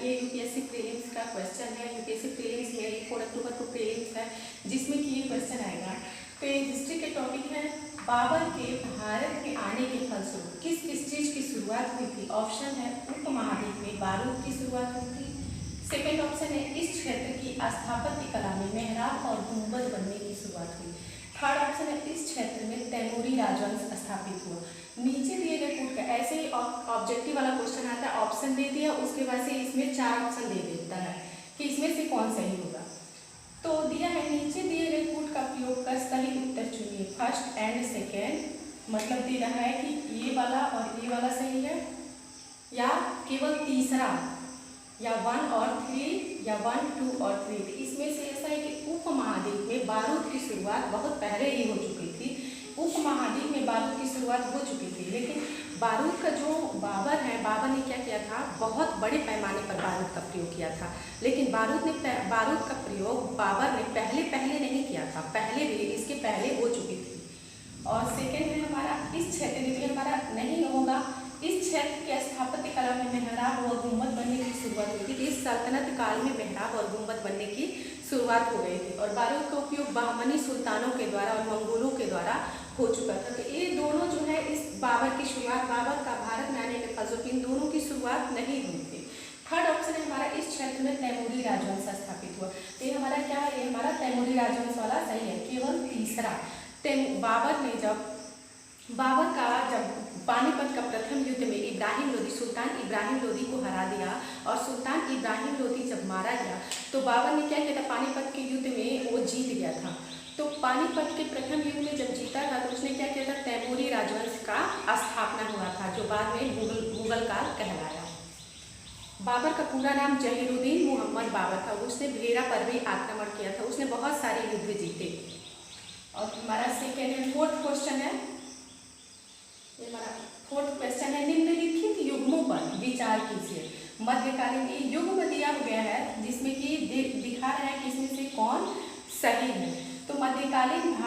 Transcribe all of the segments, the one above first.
ये UPSC prelims का question है। यूपीएससी प्रीलिम्स में 4 अक्टूबर को प्रीलिम्स है, जिसमें कि ये क्वेश्चन आएगा। तो ये हिस्ट्री के टॉपिक है, बाबर के भारत में आने के फलस्वरूप किस किस चीज़ की शुरुआत हुई थी। ऑप्शन है उपमहाद्वीप में बारूद की शुरुआत हुई थी। सेकेंड ऑप्शन है इस क्षेत्र की स्थापत्य कला में मेहराब और गुंबद बनने की शुरुआत हुई। थर्ड ऑप्शन है इस क्षेत्र में तैमूरी राजवंश स्थापित हुआ। नीचे दिए गए कोड का ऐसे ही ऑब्जेक्टिव वाला क्वेश्चन आता है, ऑप्शन दे दिया, उसके बाद से इसमें 4 ऑप्शन दे देता है कि इसमें से कौन सही होगा। तो दिया है नीचे दिए गए कोड का प्रयोग कर सही उत्तर चुनिए। फर्स्ट एंड सेकेंड मतलब दे रहा है कि ये वाला और ये वाला सही है, या केवल तीसरा, या 1 और 3, या 1, 2 और 3। इसमें से ऐसा है कि उपमहाद्वीप में बारूद की शुरुआत बहुत पहले ही हो चुकी थी। उपमहाद्वीप में बारूद की शुरुआत हो चुकी थी, लेकिन बारूद का जो बाबर है, बाबर ने क्या किया था, बहुत बड़े पैमाने पर बारूद का प्रयोग किया था। लेकिन बारूद का प्रयोग बाबर ने पहले नहीं किया था, पहले भी इसके पहले हो चुकी थी। और सेकेंड है हमारा इस क्षेत्र में हमारा नहीं होगा, इस क्षेत्र के स्थापत्य कला में मेहराब और गुंबद बनने की शुरुआत हुई थी। इस सल्तनत काल में मेहराब और गुंबद बनने की शुरुआत हो गई थी और बारूद का उपयोग बहमनी सुल्तानों के द्वारा और मंगोलों के द्वारा हो चुका था। तो ये दोनों जो है इस बाबर की शुरुआत, बाबर का भारत में आने के फलस्वरूप इन दोनों की शुरुआत नहीं हुई थी। थर्ड ऑप्शन है हमारा इस क्षेत्र में तैमूरी राजवंश स्थापित हुआ। तो ये हमारा क्या है, ये हमारा तैमूरी राजवंश वाला सही है। केवल तीसरा, बाबर का जब पानीपत का प्रथम युद्ध में सुल्तान इब्राहिम लोदी को हरा दिया और सुल्तान इब्राहिम लोदी जब मारा गया तो बाबर ने क्या किया था, पानीपत के युद्ध में वो जीत गया था। तो पानीपत के प्रथम युद्ध में जब जीता था तो उसने क्या किया था, तैमूरी राजवंश का स्थापना हुआ था, जो बाद में मुगल काल कहलाया। बाबर का पूरा नाम जहीरुद्दीन मोहम्मद बाबर था। उसने भेड़ा पर भी आक्रमण किया था, उसने बहुत सारे युद्ध जीते। और हमारा सेकेंड है, फोर्थ क्वेश्चन है, ये हमारा फोर्थ क्वेश्चन है, निम्नलिखित युग्मों पर विचार कीजिए। मध्यकालीन युग्म दिया गया है जिसमें कि दिखा रहा है कि इसमें से कौन सही है। तो मध्यकालीन एक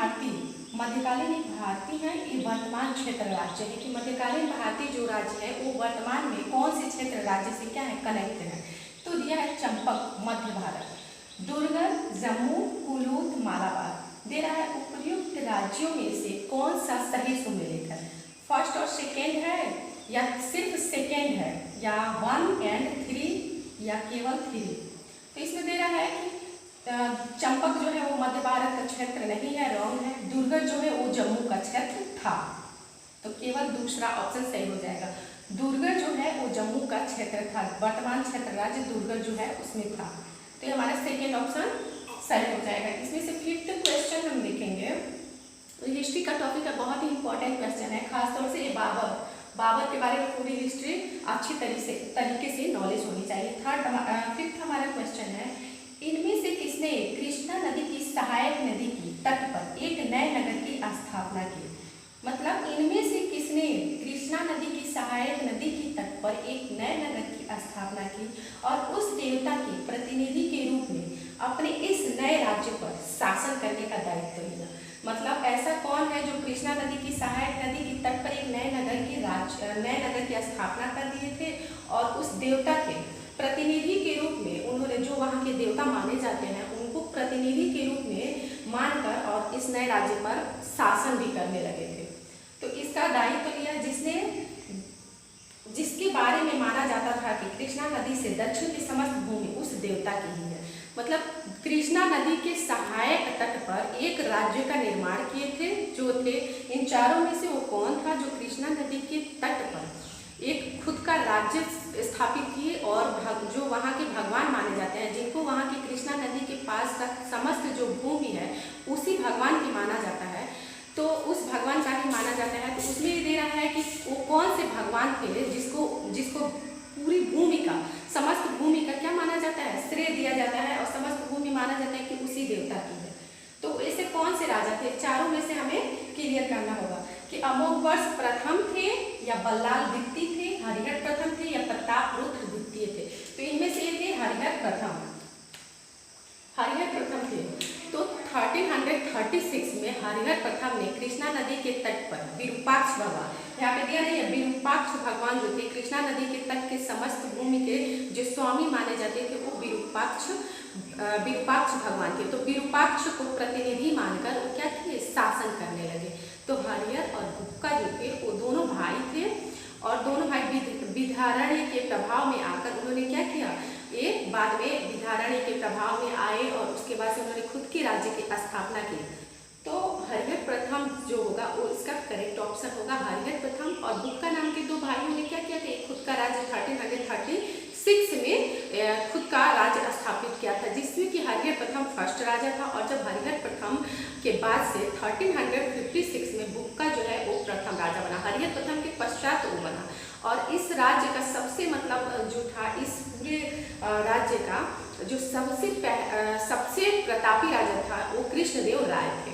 भारतीय है, ये वर्तमान क्षेत्र राज्य है कि मध्यकालीन भारतीय जो राज्य है वो वर्तमान में कौन से क्षेत्र राज्य से क्या है, कनेक्ट है। तो दिया है चंपक मध्य भारत, दुर्गर जम्मू कुलूत मालाबार। दे रहा है उपर्युक्त राज्यों में से कौन सा सही सुमेलित है। फर्स्ट और सेकेंड है या सिर्फ सेकेंड है, या 1 और 3 या केवल 3। तो इसमें दे रहा है कि चंपक जो है वो मध्य भारत का क्षेत्र नहीं है, रॉन्ग है। दुर्गर जो है वो जम्मू का क्षेत्र था, तो केवल दूसरा ऑप्शन सही हो जाएगा। दुर्गर जो है वो जम्मू का क्षेत्र था, वर्तमान क्षेत्र राज्य दुर्गर जो है उसमें था। तो ये हमारा सेकेंड ऑप्शन सही हो जाएगा। इसमें से फिफ्थ क्वेश्चन हम देखेंगे। तो हिस्ट्री का टॉपिक है, बहुत ही इंपॉर्टेंट क्वेश्चन है, खासतौर से ये बाबर के बारे में पूरी हिस्ट्री अच्छी तरीके से नॉलेज होनी चाहिए। फिफ्थ हमारा क्वेश्चन है, इनमें से किसने कृष्णा नदी की सहायक नदी की तट पर एक नए नगर की स्थापना की। मतलब इनमें से किसने कृष्णा नदी की सहायक नदी की तट पर एक नए नगर की स्थापना की और उस देवता के प्रतिनिधि के रूप में अपने इस नए राज्य पर शासन करने का दायित्व लिया। मतलब ऐसा कौन है जो कृष्णा नदी की सहायक नदी की तट पर एक नए नगर की स्थापना कर दिए थे और उस देवता के प्रतिनिधि के रूप में उन्होंने, जो वहाँ के देवता माने जाते हैं, उनको प्रतिनिधि के रूप में मानकर और इस नए राज्य पर शासन भी करने लगे थे। तो इसका दायित्व लिया जिसके बारे में माना जाता था कि कृष्णा नदी से दक्षिण की समस्त भूमि उस देवता की ही है। मतलब कृष्णा नदी के सहायक तट पर एक राज्य का निर्माण किए थे, जो थे इन चारों में से वो कौन था जो कृष्णा नदी के तट पर एक खुद का राज्य स्थापित किए और जो वहाँ के भगवान माने जाते हैं, जिनको वहाँ की कृष्णा नदी के पास का समस्त जो भूमि है उसी भगवान की माना जाता है, तो उस भगवान का ही माना जाता है। तो उसमें दे रहा है कि वो कौन से भगवान थे जिसको पूरी भूमि का, समस्त भूमि का क्या माना जाता है, श्रेय दिया जाता है और समस्त भूमि माना जाता है कि उसी देवता की है। तो ऐसे कौन से राजा थे, चारों में से हमें क्लियर करना होगा कि अमोघवर्ष प्रथम थे या बल्लाल द्वितीय थे, हरिहर प्रथम थे या प्रतापरुद्र द्वितीय थे। तो इनमें से ये थे हरिहर प्रथम थे। तो 1336 में हरिहर प्रथम ने कृष्णा नदी के तट पर विरूपाक्ष बाबा यहाँ पे दिया नहीं है, विरूपाक्ष भगवान जो थे कृष्णा नदी के तट के समस्त भूमि के जो स्वामी माने जाते थे वो विरूपाक्ष भगवान थे। तो विरूपाक्ष को प्रतिनिधि मानकर वो क्या थे, शासन करने लगे। तो हरिहर और बुक्का जो थे वो दोनों भाई थे और दोनों भाई विधारण्य के प्रभाव में आकर उन्होंने क्या किया, एक बाद में विधारण्य के प्रभाव में आए और उसके बाद से उन्होंने खुद के राज्य की स्थापना की। तो हरिहर प्रथम जो होगा वो इसका करेक्ट ऑप्शन होगा, हरिहर प्रथम। और बुक्का नाम के दो भाइयों ने क्या किया था, खुद का राज्य 1336 में खुद का राज्य स्थापित किया था, जिसमें कि हरिहर प्रथम फर्स्ट राजा था। और जब हरिहर प्रथम के बाद से 1356 में बुक्का जो है वो प्रथम राजा बना, हरिहर प्रथम के पश्चात वो बना। और इस राज्य का सबसे मतलब जो था, इस पूरे राज्य का जो सबसे प्रतापी राजा था वो कृष्णदेव राय थे।